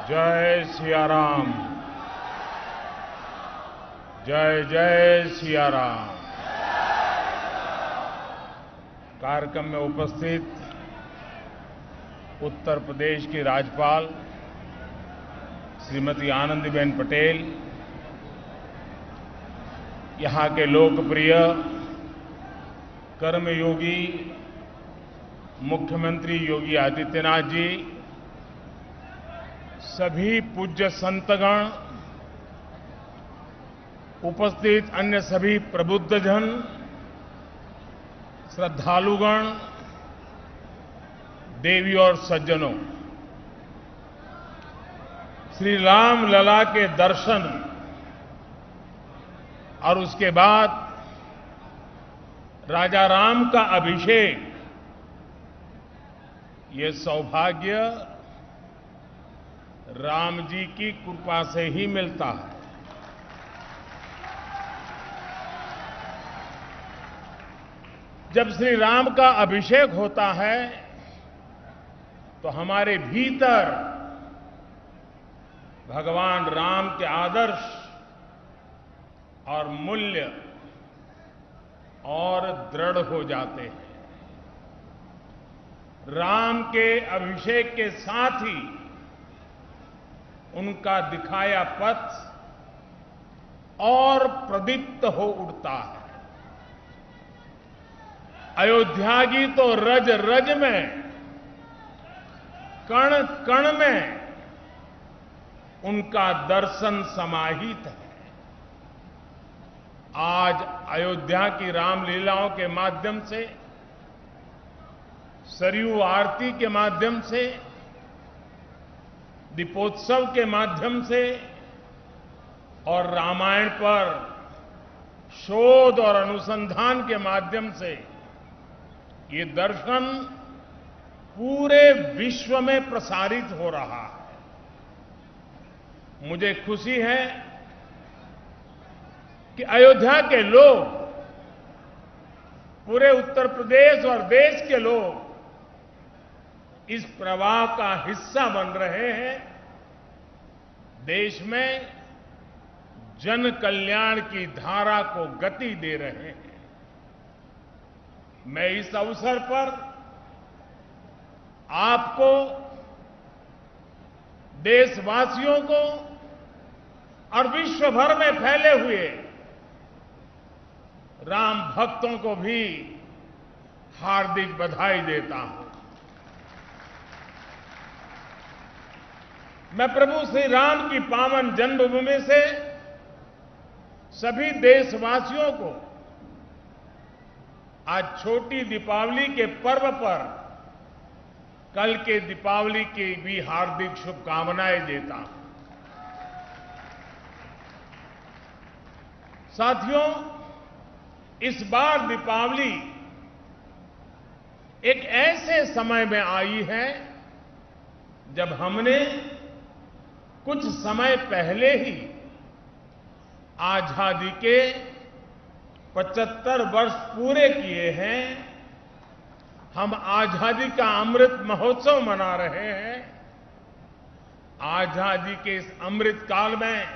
जय सिया राम। जय जय सिया राम। कार्यक्रम में उपस्थित उत्तर प्रदेश की राज्यपाल श्रीमती आनंदीबेन पटेल, यहां के लोकप्रिय कर्मयोगी मुख्यमंत्री योगी आदित्यनाथ जी, सभी पूज्य संतगण, उपस्थित अन्य सभी प्रबुद्धजन, श्रद्धालुगण, देवी और सज्जनों, श्री राम लला के दर्शन और उसके बाद राजा राम का अभिषेक, ये सौभाग्य राम जी की कृपा से ही मिलता है। जब श्री राम का अभिषेक होता है तो हमारे भीतर भगवान राम के आदर्श और मूल्य और दृढ़ हो जाते हैं। राम के अभिषेक के साथ ही उनका दिखाया पथ और प्रदीप्त हो उठता है। अयोध्या की तो रज रज में, कण कण में उनका दर्शन समाहित है। आज अयोध्या की रामलीलाओं के माध्यम से, सरयू आरती के माध्यम से, दीपोत्सव के माध्यम से और रामायण पर शोध और अनुसंधान के माध्यम से ये दर्शन पूरे विश्व में प्रसारित हो रहा है। मुझे खुशी है कि अयोध्या के लोग, पूरे उत्तर प्रदेश और देश के लोग इस प्रवाह का हिस्सा बन रहे हैं। देश में जन कल्याण की धारा को गति दे रहे हैं। मैं इस अवसर पर आपको, देशवासियों को और विश्व भर में फैले हुए राम भक्तों को भी हार्दिक बधाई देता हूं। मैं प्रभु श्री राम की पावन जन्मभूमि से सभी देशवासियों को आज छोटी दीपावली के पर्व पर कल के दीपावली की भी हार्दिक शुभकामनाएं देता हूं। साथियों, इस बार दीपावली एक ऐसे समय में आई है जब हमने कुछ समय पहले ही आजादी के 75 वर्ष पूरे किए हैं। हम आजादी का अमृत महोत्सव मना रहे हैं। आजादी के इस अमृत काल में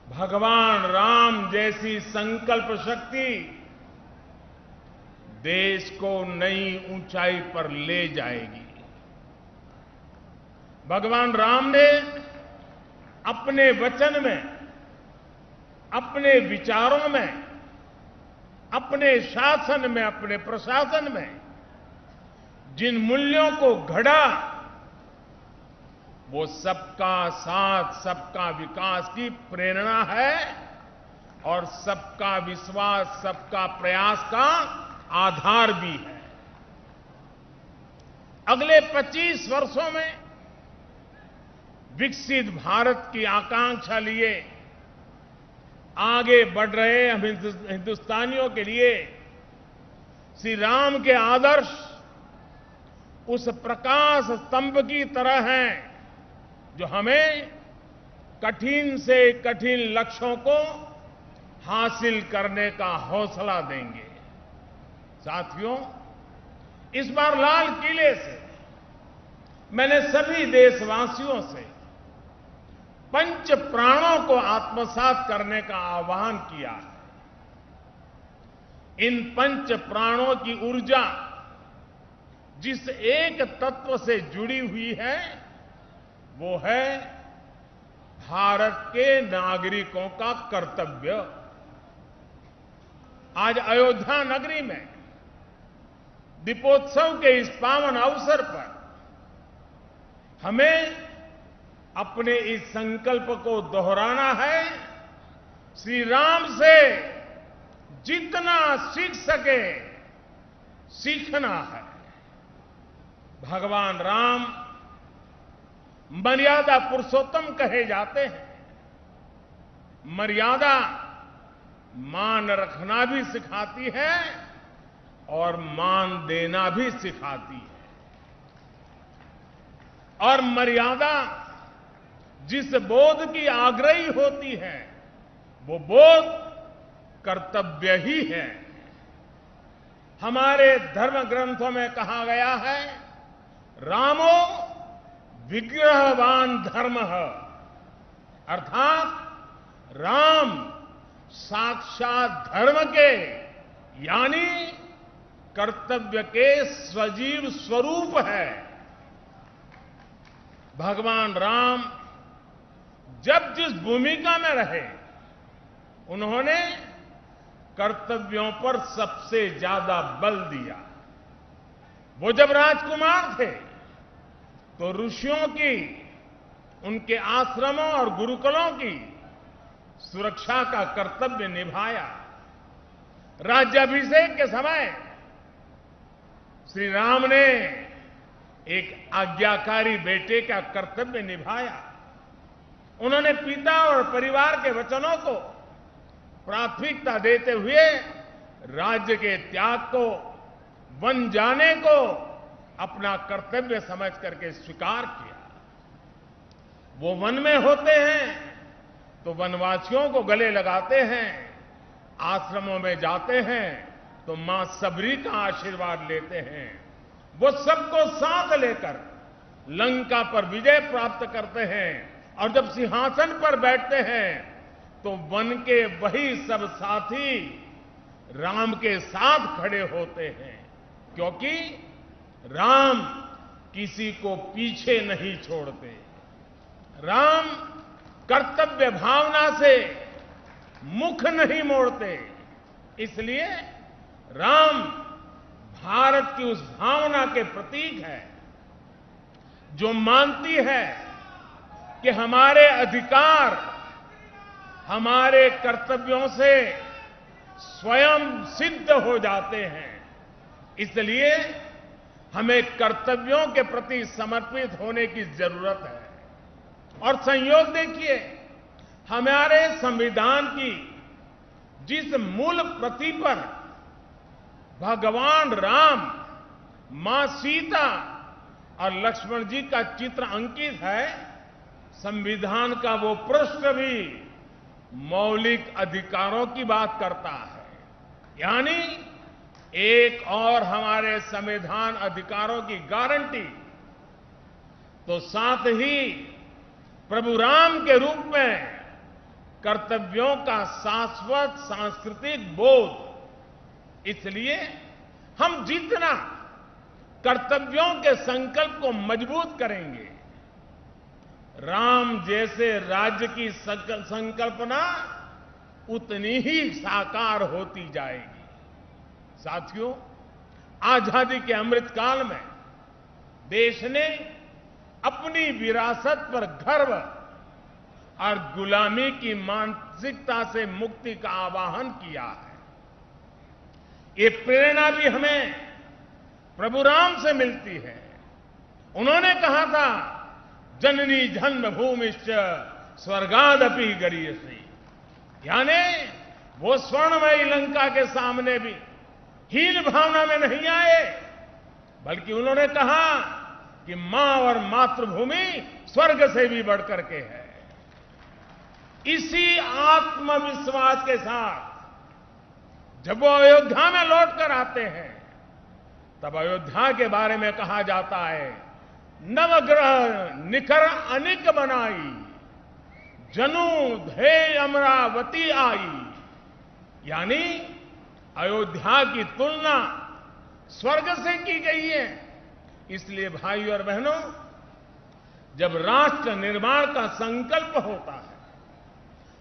भगवान राम जैसी संकल्प शक्ति देश को नई ऊंचाई पर ले जाएगी। भगवान राम ने अपने वचन में, अपने विचारों में, अपने शासन में, अपने प्रशासन में जिन मूल्यों को घड़ा, वो सबका साथ, सबका विकास की प्रेरणा है और सबका विश्वास, सबका प्रयास का आधार भी है। अगले 25 वर्षों में विकसित भारत की आकांक्षा लिए आगे बढ़ रहे हम हिंदुस्तानियों के लिए श्री राम के आदर्श उस प्रकाश स्तंभ की तरह हैं जो हमें कठिन से कठिन लक्ष्यों को हासिल करने का हौसला देंगे। साथियों, इस बार लाल किले से मैंने सभी देशवासियों से पंच प्राणों को आत्मसात करने का आह्वान किया है। इन पंच प्राणों की ऊर्जा जिस एक तत्व से जुड़ी हुई है वो है भारत के नागरिकों का कर्तव्य। आज अयोध्या नगरी में दीपोत्सव के इस पावन अवसर पर हमें अपने इस संकल्प को दोहराना है, श्री राम से जितना सीख सके सीखना है। भगवान राम मर्यादा पुरुषोत्तम कहे जाते हैं। मर्यादा मान रखना भी सिखाती है और मान देना भी सिखाती है। और मर्यादा जिस बोध की आग्रही होती है वो बोध कर्तव्य ही है। हमारे धर्म ग्रंथों में कहा गया है, रामो विग्रहवान धर्मः, अर्थात राम साक्षात धर्म के यानी कर्तव्य के सजीव स्वरूप है। भगवान राम जब जिस भूमिका में रहे उन्होंने कर्तव्यों पर सबसे ज्यादा बल दिया। वो जब राजकुमार थे तो ऋषियों की, उनके आश्रमों और गुरुकुलों की सुरक्षा का कर्तव्य निभाया। राज्याभिषेक के समय श्री राम ने एक आज्ञाकारी बेटे का कर्तव्य निभाया। उन्होंने पिता और परिवार के वचनों को प्राथमिकता देते हुए राज्य के त्याग को, वन जाने को अपना कर्तव्य समझ करके स्वीकार किया। वो वन में होते हैं तो वनवासियों को गले लगाते हैं, आश्रमों में जाते हैं तो मां सबरी का आशीर्वाद लेते हैं। वो सबको साथ लेकर लंका पर विजय प्राप्त करते हैं और जब सिंहासन पर बैठते हैं तो वन के वही सब साथी राम के साथ खड़े होते हैं, क्योंकि राम किसी को पीछे नहीं छोड़ते। राम कर्तव्य भावना से मुख नहीं मोड़ते। इसलिए राम भारत की उस भावना के प्रतीक है जो मानती है कि हमारे अधिकार हमारे कर्तव्यों से स्वयं सिद्ध हो जाते हैं। इसलिए हमें कर्तव्यों के प्रति समर्पित होने की जरूरत है। और संयोग देखिए, हमारे संविधान की जिस मूल प्रति पर भगवान राम, मां सीता और लक्ष्मण जी का चित्र अंकित है, संविधान का वो पृष्ठ भी मौलिक अधिकारों की बात करता है। यानी एक और हमारे संविधान अधिकारों की गारंटी, तो साथ ही प्रभु राम के रूप में कर्तव्यों का शाश्वत सांस्कृतिक बोध। इसलिए हम जितना कर्तव्यों के संकल्प को मजबूत करेंगे, राम जैसे राज्य की संकल्पना उतनी ही साकार होती जाएगी। साथियों, आजादी के अमृत काल में देश ने अपनी विरासत पर गर्व और गुलामी की मानसिकता से मुक्ति का आह्वान किया है। ये प्रेरणा भी हमें प्रभु राम से मिलती है। उन्होंने कहा था, जननी जन्मभूमिश्च स्वर्गादपि गरीयसी, यानी वो स्वर्णमयी लंका के सामने भी हीन भावना में नहीं आए, बल्कि उन्होंने कहा कि मां और मातृभूमि स्वर्ग से भी बढ़कर के है। इसी आत्मविश्वास के साथ जब वो अयोध्या में लौट कर आते हैं, तब अयोध्या के बारे में कहा जाता है, नवग्रह निखर अनिक बनाई, जनु धे अमरावती आई। यानी अयोध्या की तुलना स्वर्ग से की गई है। इसलिए भाइयों और बहनों, जब राष्ट्र निर्माण का संकल्प होता है,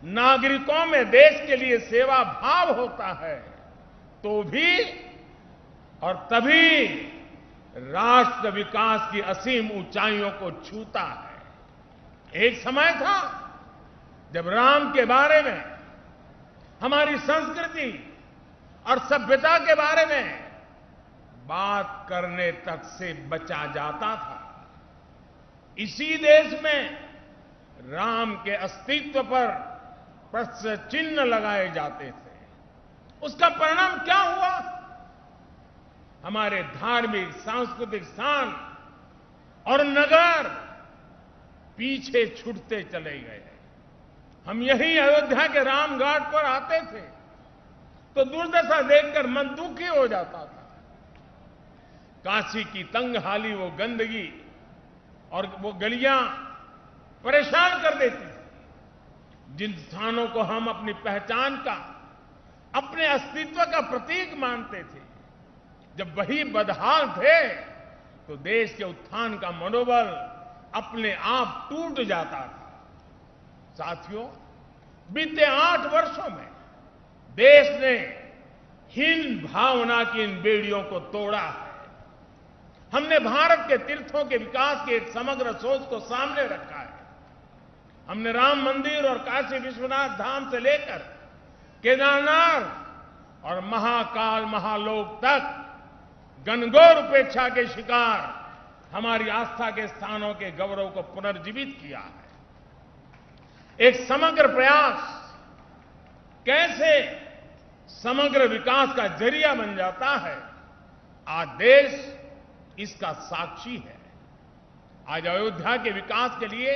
नागरिकों में देश के लिए सेवा भाव होता है, तो भी और तभी राष्ट्र विकास की असीम ऊंचाइयों को छूता है। एक समय था जब राम के बारे में, हमारी संस्कृति और सभ्यता के बारे में बात करने तक से बचा जाता था। इसी देश में राम के अस्तित्व पर प्रश्न चिन्ह लगाए जाते थे। उसका परिणाम क्या हुआ? हमारे धार्मिक सांस्कृतिक स्थान और नगर पीछे छूटते चले गए। हम यही अयोध्या के रामघाट पर आते थे तो दुर्दशा देखकर मन दुखी हो जाता था। काशी की तंगहाली, वो गंदगी और वो गलियां परेशान कर देती थी। जिन स्थानों को हम अपनी पहचान का, अपने अस्तित्व का प्रतीक मानते थे, जब वही बदहाल थे तो देश के उत्थान का मनोबल अपने आप टूट जाता था। साथियों, बीते 8 वर्षों में देश ने हीन भावना की इन बेड़ियों को तोड़ा है। हमने भारत के तीर्थों के विकास की एक समग्र सोच को सामने रखा है। हमने राम मंदिर और काशी विश्वनाथ धाम से लेकर केदारनाथ और महाकाल महालोक तक घनघोर उपेक्षा के शिकार हमारी आस्था के स्थानों के गौरव को पुनर्जीवित किया है। एक समग्र प्रयास कैसे समग्र विकास का जरिया बन जाता है, आज देश इसका साक्षी है। आज अयोध्या के विकास के लिए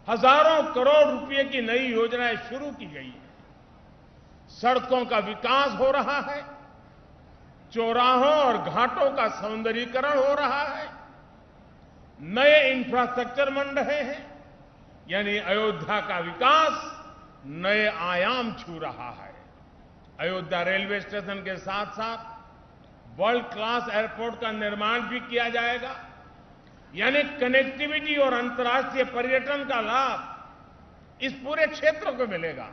हजारों करोड़ रुपए की नई योजनाएं शुरू की गई है। सड़कों का विकास हो रहा है, चौराहों और घाटों का सौंदर्यीकरण हो रहा है, नए इंफ्रास्ट्रक्चर बन रहे हैं। यानी अयोध्या का विकास नए आयाम छू रहा है। अयोध्या रेलवे स्टेशन के साथ साथ वर्ल्ड क्लास एयरपोर्ट का निर्माण भी किया जाएगा। यानी कनेक्टिविटी और अंतर्राष्ट्रीय पर्यटन का लाभ इस पूरे क्षेत्र को मिलेगा।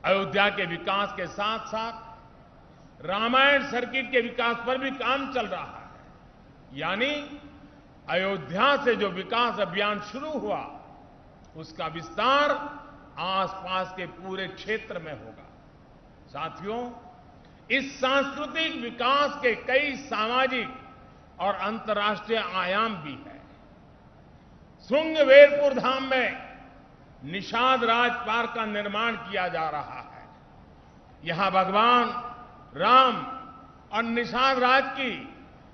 अयोध्या के विकास के साथ साथ रामायण सर्किट के विकास पर भी काम चल रहा है। यानी अयोध्या से जो विकास अभियान शुरू हुआ, उसका विस्तार आसपास के पूरे क्षेत्र में होगा। साथियों, इस सांस्कृतिक विकास के कई सामाजिक और अंतर्राष्ट्रीय आयाम भी है। श्रृंगवेरपुर धाम में निषाद राज पार्क का निर्माण किया जा रहा है। यहां भगवान राम और निषाद राज की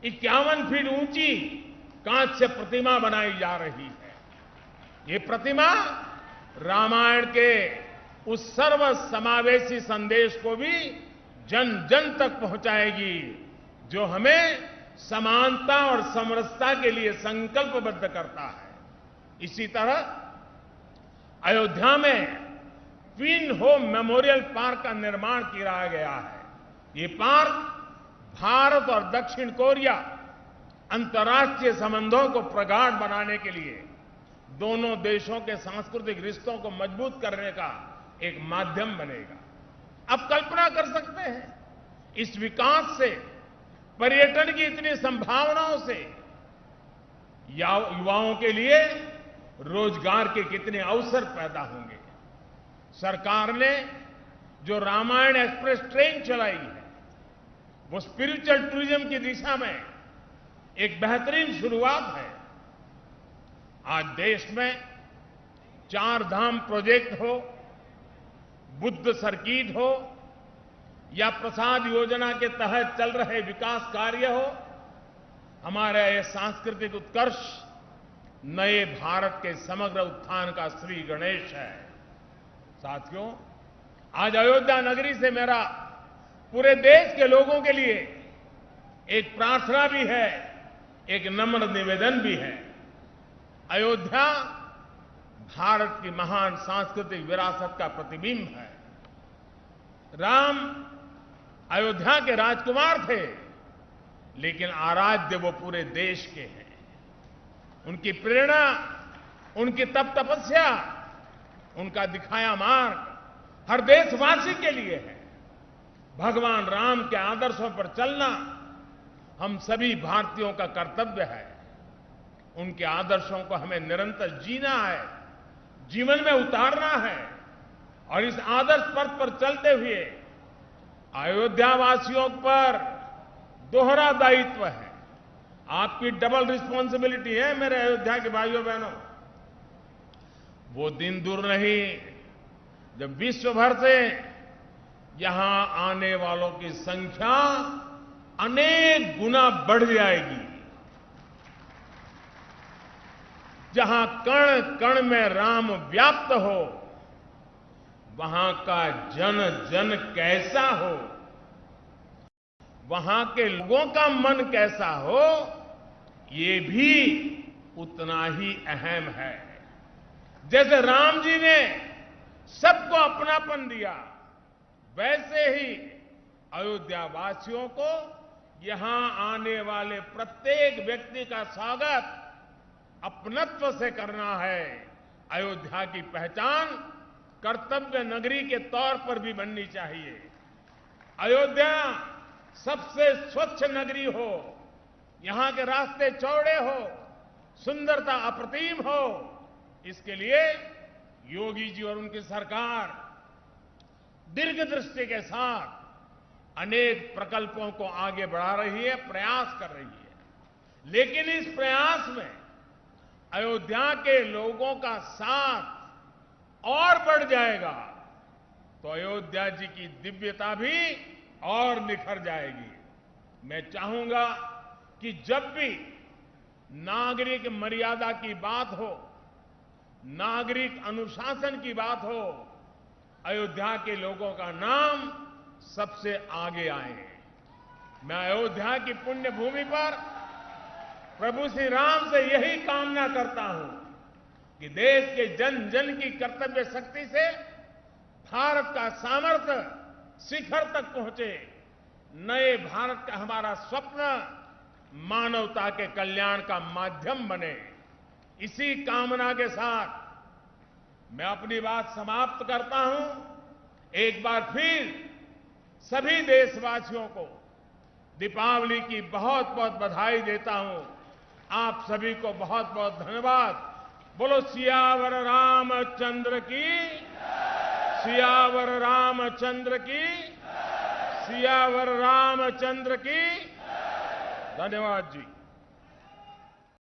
51 फीट ऊंची कांच से प्रतिमा बनाई जा रही है। ये प्रतिमा रामायण के उस सर्व समावेशी संदेश को भी जन जन तक पहुंचाएगी, जो हमें समानता और समरसता के लिए संकल्पबद्ध करता है। इसी तरह अयोध्या में ट्विन होम मेमोरियल पार्क का निर्माण किया गया है। ये पार्क भारत और दक्षिण कोरिया अंतर्राष्ट्रीय संबंधों को प्रगाढ़ बनाने के लिए दोनों देशों के सांस्कृतिक रिश्तों को मजबूत करने का एक माध्यम बनेगा। अब कल्पना कर सकते हैं, इस विकास से, पर्यटन की इतनी संभावनाओं से युवाओं के लिए रोजगार के कितने अवसर पैदा होंगे। सरकार ने जो रामायण एक्सप्रेस ट्रेन चलाई है, वो स्पिरिचुअल टूरिज्म की दिशा में एक बेहतरीन शुरुआत है। आज देश में 4 धाम प्रोजेक्ट हो, बुद्ध सर्किट हो या प्रसाद योजना के तहत चल रहे विकास कार्य हो, हमारा यह सांस्कृतिक उत्कर्ष नए भारत के समग्र उत्थान का श्री गणेश है। साथियों, आज अयोध्या नगरी से मेरा पूरे देश के लोगों के लिए एक प्रार्थना भी है, एक नम्र निवेदन भी है। अयोध्या भारत की महान सांस्कृतिक विरासत का प्रतिबिंब है। राम अयोध्या के राजकुमार थे, लेकिन आराध्य वो पूरे देश के हैं। उनकी प्रेरणा, उनकी तप तपस्या, उनका दिखाया मार्ग हर देशवासी के लिए है। भगवान राम के आदर्शों पर चलना हम सभी भारतीयों का कर्तव्य है। उनके आदर्शों को हमें निरंतर जीना है, जीवन में उतारना है। और इस आदर्श पथ पर चलते हुए अयोध्या वासियों पर दोहरा दायित्व है। आपकी डबल रिस्पॉन्सिबिलिटी है मेरे अयोध्या के भाइयों बहनों। वो दिन दूर नहीं जब विश्व भर से यहां आने वालों की संख्या अनेक गुना बढ़ जाएगी। जहां कण कण में राम व्याप्त हो, वहां का जन जन कैसा हो, वहां के लोगों का मन कैसा हो, ये भी उतना ही अहम है। जैसे राम जी ने सबको अपनापन दिया, वैसे ही अयोध्या वासियों को यहां आने वाले प्रत्येक व्यक्ति का स्वागत अपनत्व से करना है। अयोध्या की पहचान कर्तव्य नगरी के तौर पर भी बननी चाहिए। अयोध्या सबसे स्वच्छ नगरी हो, यहां के रास्ते चौड़े हो, सुंदरता अप्रतिम हो। इसके लिए योगी जी और उनकी सरकार दीर्घ दृष्टि के साथ अनेक प्रकल्पों को आगे बढ़ा रही है, प्रयास कर रही है। लेकिन इस प्रयास में अयोध्या के लोगों का साथ और बढ़ जाएगा तो अयोध्या जी की दिव्यता भी और निखर जाएगी। मैं चाहूंगा कि जब भी नागरिक मर्यादा की बात हो, नागरिक अनुशासन की बात हो, अयोध्या के लोगों का नाम सबसे आगे आए। मैं अयोध्या की पुण्य भूमि पर प्रभु श्री राम से यही कामना करता हूं कि देश के जन जन की कर्तव्य शक्ति से भारत का सामर्थ्य शिखर तक पहुंचे। नए भारत का हमारा स्वप्न मानवता के कल्याण का माध्यम बने। इसी कामना के साथ मैं अपनी बात समाप्त करता हूं। एक बार फिर सभी देशवासियों को दीपावली की बहुत बहुत बधाई देता हूं। आप सभी को बहुत बहुत धन्यवाद। बोलो सियावर रामचंद्र की, सियावर रामचंद्र की, सियावर रामचंद्र की। धन्यवाद जी।